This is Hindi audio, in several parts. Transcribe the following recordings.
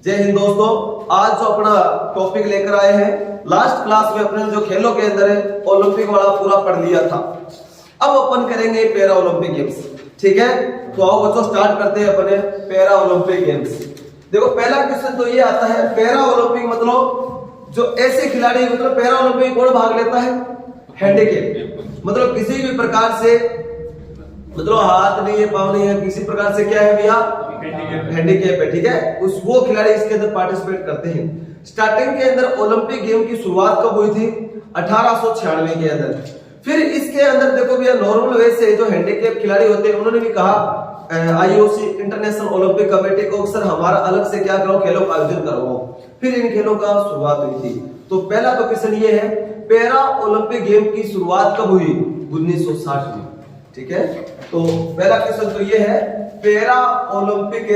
जय हिंद दोस्तों। आज जो अपना टॉपिक लेकर आए हैं, लास्ट क्लास में अपने जो खेलों के अंदर है ओलंपिक वाला पूरा पढ़ लिया था। अब अपन करेंगे पैरा ओलंपिक गेम्स। ठीक है, तो आओ बच्चों स्टार्ट करते हैं अपने पैरा ओलंपिक गेम्स। देखो पहला क्वेश्चन तो ये आता है, पैरा ओलंपिक मतलब जो ऐसे खिलाड़ी मतलब पैरा ओलंपिक कौन भाग लेता है? हैंडीकैप, मतलब किसी भी प्रकार से मतलब हाथ नहीं है, पाँव नहीं है, किसी प्रकार से क्या है भैया हैंडीकैप है। ठीक है, उस वो खिलाड़ी इसके अंदर पार्टिसिपेट करते हैं। स्टार्टिंग के अंदर ओलंपिक गेम की शुरुआत कब हुई थी? 1896 के अंदर। फिर इसके अंदर देखो भैया नॉर्मल वे से जो हैंडीकैप खिलाड़ी होते हैं उन्होंने भी कहा आईओसी इंटरनेशनल ओलंपिक कमेटी को सर हमारा अलग से क्या करो, खेलों का आयोजन करो। फिर इन खेलों का शुरुआत हुई थी। तो पहला तो क्वेश्चन ये है, पैरा ओलंपिक गेम की शुरुआत कब हुई? 1960 में। ठीक है, तो पहला क्वेश्चन तो ये है, पैरा ओलंपिक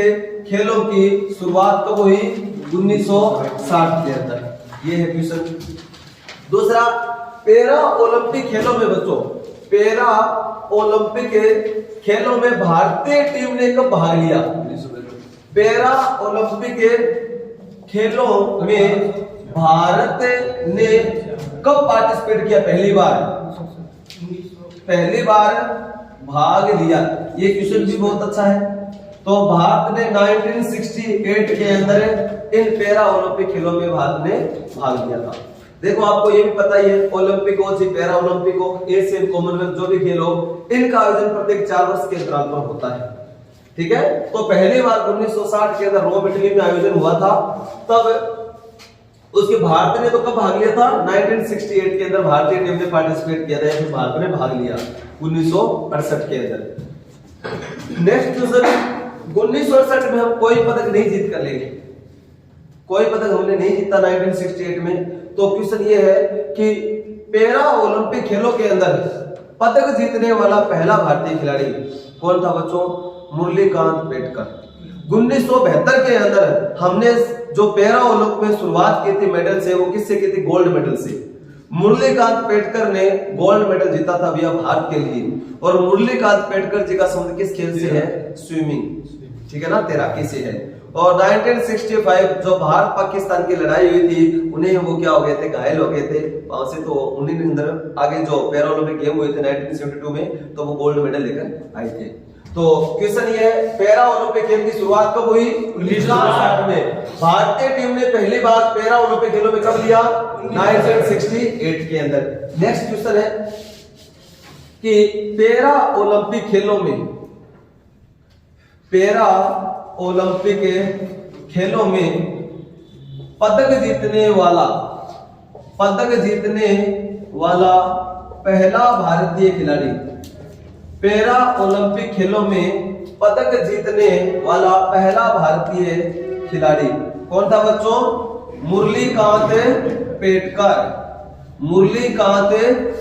खेलों की शुरुआत कब हुई? 1960 के अंदर। ये है क्वेश्चन। दूसरा, पैरा ओलंपिक खेलों में बच्चों, पैरा ओलंपिक खेलों में भारतीय टीम ने कब भाग लिया? पैरा ओलंपिक खेलों में भारत ने कब पार्टिसिपेट किया? पहली बार भाग लिया। ये क्वेश्चन भी बहुत अच्छा है। तो भारत ने 1968 के अंदर इन पैरा ओलंपिक खेलों में भारत ने भाग लिया था। देखो आपको ये भी पता ही है, ओलंपिक हो चाहे पैरा ओलंपिक हो, एशियन कॉमनवेल्थ जो भी खेल हो, इनका आयोजन प्रत्येक 4 वर्ष के अंतराल पर होता है। ठीक है, तो पहली बार 1960 के अंदर रोम इटली में आयोजन हुआ था। तब उसके भारत ने तो कब भाग लिया था? 1968 के अंदर भारतीय टीम ने पार्टिसिपेट किया था, फिर भारत ने भाग लिया 1968 के अंदर। नेक्स्ट क्वेश्चन, 1968 में हम कोई पदक नहीं जीत कर लेंगे, कोई पदक हमने नहीं जीता 1968 में। तो क्वेश्चन ये है कि पैरा ओलंपिक खेलों के अंदर पदक जीतने वाला पहला भारतीय खिलाड़ी कौन था बच्चों? मुरलीकांत पेटकर। 1972 के अंदर हमने जो पैरा ओलंपिक में शुरुआत की थी मेडल से, वो किससे की थी? गोल्ड मेडल से। मुरलीकांत पेटकर ने गोल्ड मेडल जीता था भैया भारत के लिए। और मुरलीकांत पेटकर जी का संबंध किस खेल से है? स्विमिंग। ठीक है ना, तैराकी से है। और 1965 जो भारत पाकिस्तान की लड़ाई हुई थी, उन्हें वो क्या हो गए थे? घायल हो गए थे वहां से। तो उन्हीं के अंदर आगे जो पैरा ओलंपिक गेम हुए थे 1972 में, तो वो गोल्ड मेडल लेकर आए थे। तो क्वेश्चन ये है, पैरा ओलंपिक गेम की शुरुआत कब हुई? 1960 में। भारतीय टीम ने पहली बार पैरा ओलंपिक खेलों में कब लिया? 1968 के अंदर। नेक्स्ट क्वेश्चन है कि पैरा ओलंपिक खेलों में, पैरा ओलंपिक खेलों में पदक जीतने वाला पहला भारतीय खिलाड़ी, पैरा ओलंपिक खेलों में पदक जीतने वाला पहला भारतीय खिलाड़ी कौन था बच्चों? मुरलीकांत पेटकर। मुरलीकांत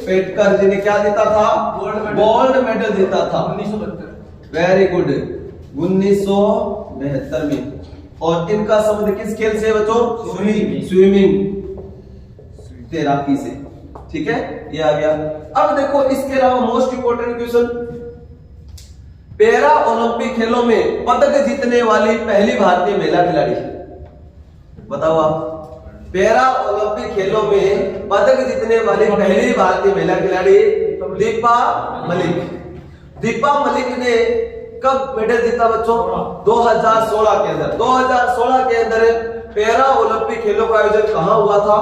पेटकर जी ने क्या जीता था? गोल्ड मेडल जीता था 1972। वेरी गुड, 1972 में। और इनका संबंध किस खेल से बच्चों? स्विमिंग, तैराकी से। ठीक है, ये आ गया। अब देखो इसके अलावा most important question, para Olympic खेलों में पदक जीतने वाली पहली भारतीय महिला खिलाड़ी बताओ आप। पैरा ओलंपिक खेलों में पदक जीतने वाली पहली भारतीय महिला खिलाड़ी दीपा मलिक। दीपा मलिक ने कब मेडल जीता बच्चों? 2016 के अंदर। 2016 के अंदर पैरा ओलंपिक खेलों का आयोजन कहां हुआ था?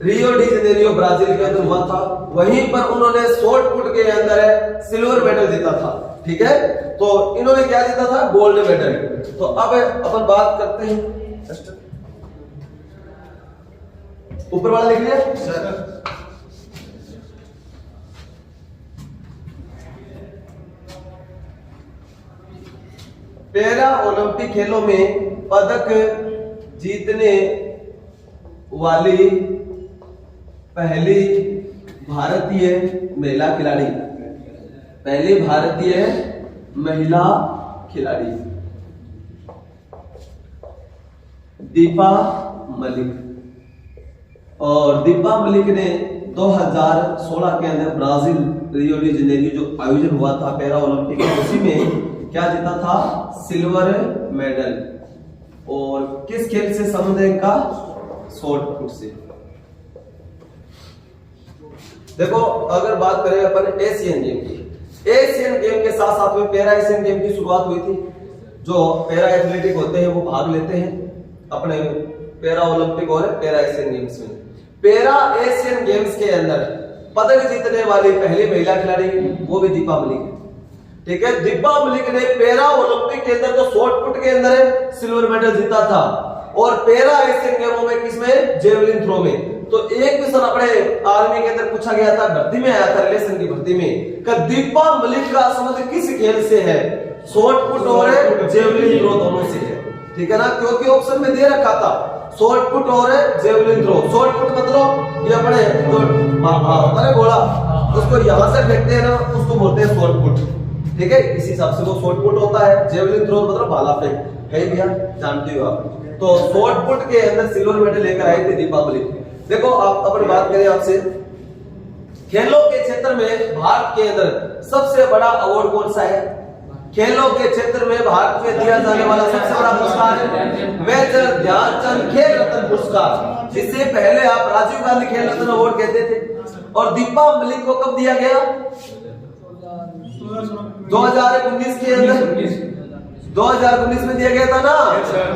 रियो डी जेनेरियो ब्राजील के अंदर हुआ था। वहीं पर उन्होंने शॉर्ट पुट के अंदर सिल्वर मेडल जीता था। ठीक है, तो इन्होंने क्या जीता था? Gold medal. तो अब अपन बात करते हैं, ऊपर वाला लिख लिया सर। पैरा ओलंपिक खेलों में पदक जीतने वाली पहली भारतीय महिला खिलाड़ी, पहली भारतीय महिला खिलाड़ी दीपा मलिक। और दीपा मलिक ने 2016 के अंदर ब्राजील रियो डी जेनेरियो जो आयोजन हुआ था पैरा ओलंपिक, उसी में क्या जीता था? Silver medal. और किस खेल से संबंध है इनका? शॉर्ट पुट से। देखो अगर बात करें अपन एशियन गेम की, एशियन गेम के साथ साथ में पैरा एशियन गेम की शुरुआत हुई थी। जो पैरा एथलेटिक होते हैं वो भाग लेते हैं अपने पैरा ओलंपिक और पैरा एशियन गेम्स में। पैरा एशियन गेम्स के अंदर पदक जीतने वाली पहली महिला खिलाड़ी वो भी दीपा मलिक है। ठीक है, दीपा मलिक ने पैरा ओलंपिक के अंदर तो शॉर्ट पुट के अंदर सिल्वर मेडल जीता था और पैरा एशियन गेमों में किसमें? जेवलिन थ्रो में। तो एक क्वेश्चन अपने आर्मी के अंदर पूछा गया था, भर्ती में आया था, रिलेशन की भर्ती में, कि दीपा मलिक का संबंध किस खेल से है? शॉर्ट पुट और जेवलिन थ्रो दोनों से है। ठीक है ना, क्योंकि ऑप्शन में दे रखा था शॉर्ट पुट और जेवलिन थ्रो। शॉर्ट पुट मतलब ये अपने जो अरे घोड़ा उसको यहां से फेंकते हैं ना, उसको बोलते हैं शॉर्ट पुट। ठीक है, इसी हिसाब से वो शॉर्ट पुट होता है। जेवलिन थ्रो मतलब भाला फेंक, है भैया, जानते हो आप। तो शॉर्ट पुट के अंदर सिल्वर मेडल लेकर आई थी दीपा मलिक। देखो आप अपन बात करें आपसे, खेलों के क्षेत्र में भारत के अंदर सबसे बड़ा अवार्ड कौन सा है? खेलों के क्षेत्र में भारत में दिया जाने वाला सबसे बड़ा पुरस्कार है मेजर ध्यानचंद खेल रत्न पुरस्कार, जिससे पहले आप राजीव गांधी खेल रत्न अवार्ड कहते थे। और दीपा मलिक को कब दिया गया? 2019 के अंदर, 2019 में दिया गया था ना।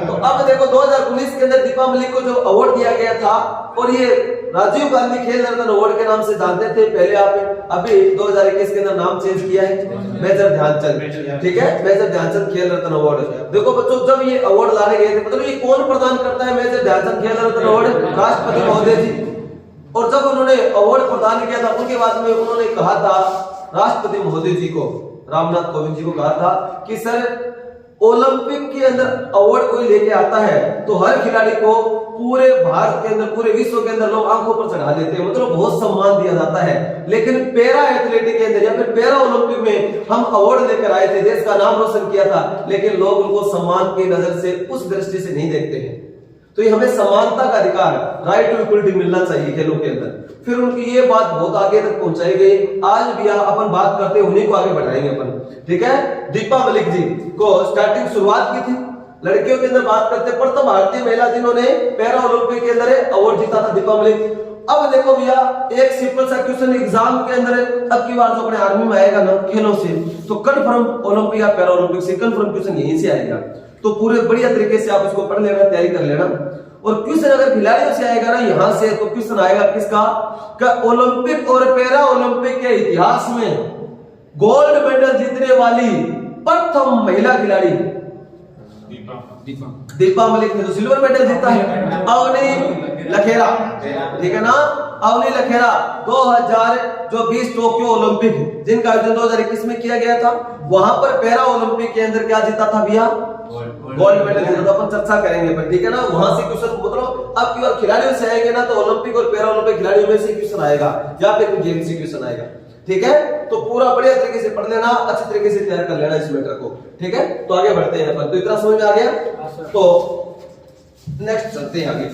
तो अब देखो 2019 के अंदर दीपा मलिक को जो अवार्ड दिया गया था, और ये राजीव गांधी खेल रत्न अवार्ड के नाम से जानते थे पहले आप, अभी 2021 के अंदर नाम चेंज किया है मेजर ध्यानचंद। ठीक है, मेजर ध्यानचंद खेल रत्न अवार्ड। देखो बच्चों, जब ये अवार्ड लाने गए थे, मतलब ये कौन प्रदान करता है मेजर ध्यानचंद खेल रत्न अवार्ड? राष्ट्रपति महोदय जी। और जब उन्होंने अवार्ड प्रदान किया था, उनके बाद में उन्होंने कहा था राष्ट्रपति महोदय जी को, रामनाथ कोविंद जी को कहा था कि सर ओलंपिक के अंदर अवार्ड कोई लेके आता है तो हर खिलाड़ी को पूरे भारत के अंदर, पूरे विश्व के अंदर लोग आंखों पर चढ़ा देते हैं, मतलब बहुत सम्मान दिया जाता है। लेकिन पैरा एथलेटिक के अंदर या फिर पैरा ओलंपिक में हम अवार्ड लेकर आए थे, देश का नाम रोशन किया था, लेकिन लोग उनको सम्मान की नजर से, उस दृष्टि से नहीं देखते हैं। तो ये हमें समानता का अधिकार, राइट टू इक्वलिटी मिलना चाहिए खेलों के अंदर। फिर उनकी ये बात बहुत आगे तक पहुंचाई गई। आज भी अपन बात करते हैं, उन्हीं को आगे बढ़ाएंगे अपन। ठीक है, दीपा मलिक जी को स्टार्टिंग शुरुआत की थी लड़कियों के अंदर बात करते, प्रथम भारतीय महिला जिन्होंने पैरा ओलंपिक के अंदर अवार्ड जीता था, दीपा मलिक। अब देखो भैया, एक सिंपल सा क्वेश्चन एग्जाम के अंदर अब की बार जो अपने आर्मी में आएगा ना खेलों से, तो कंफर्म ओलंपिक या पैरा ओलंपिक से कंफर्म क्वेश्चन यहीं से आएगा। तो पूरे बढ़िया तरीके से आप इसको पढ़ लेना, तैयारी कर लेना। और क्वेश्चन अगर खिलाड़ियों से आएगा ना यहां से, तो क्वेश्चन आएगा किसका? ओलंपिक और पैरा ओलंपिक के इतिहास में गोल्ड मेडल जीतने वाली प्रथम महिला खिलाड़ी दीपा मलिक ने तो सिल्वर मेडल जीता है। अवनी लखेरा, ठीक है ना, अवनी लखेरा 2020 टोक्यो ओलंपिक जिनका आयोजन 2021 में किया गया था, वहां पर पैरा ओलंपिक के अंदर क्या जीता था भैया? गोल्ड मेडल जीता था। अपन चर्चा करेंगे पर, ठीक है ना। वहां से क्वेश्चन मतलब अब की बार खिलाड़ियों से आएंगे ना, तो ओलंपिक और पैरा ओलंपिक खिलाड़ियों में से क्वेश्चन आएगा या फिर गेम से क्वेश्चन आएगा। ठीक है, तो पूरा बढ़िया तरीके से पढ़ लेना, अच्छे तरीके से तैयार कर लेना इस मैटर को। ठीक है, तो आगे बढ़ते हैं अपन। तो इतना समझ में आ गया, तो नेक्स्ट चलते हैं आगे।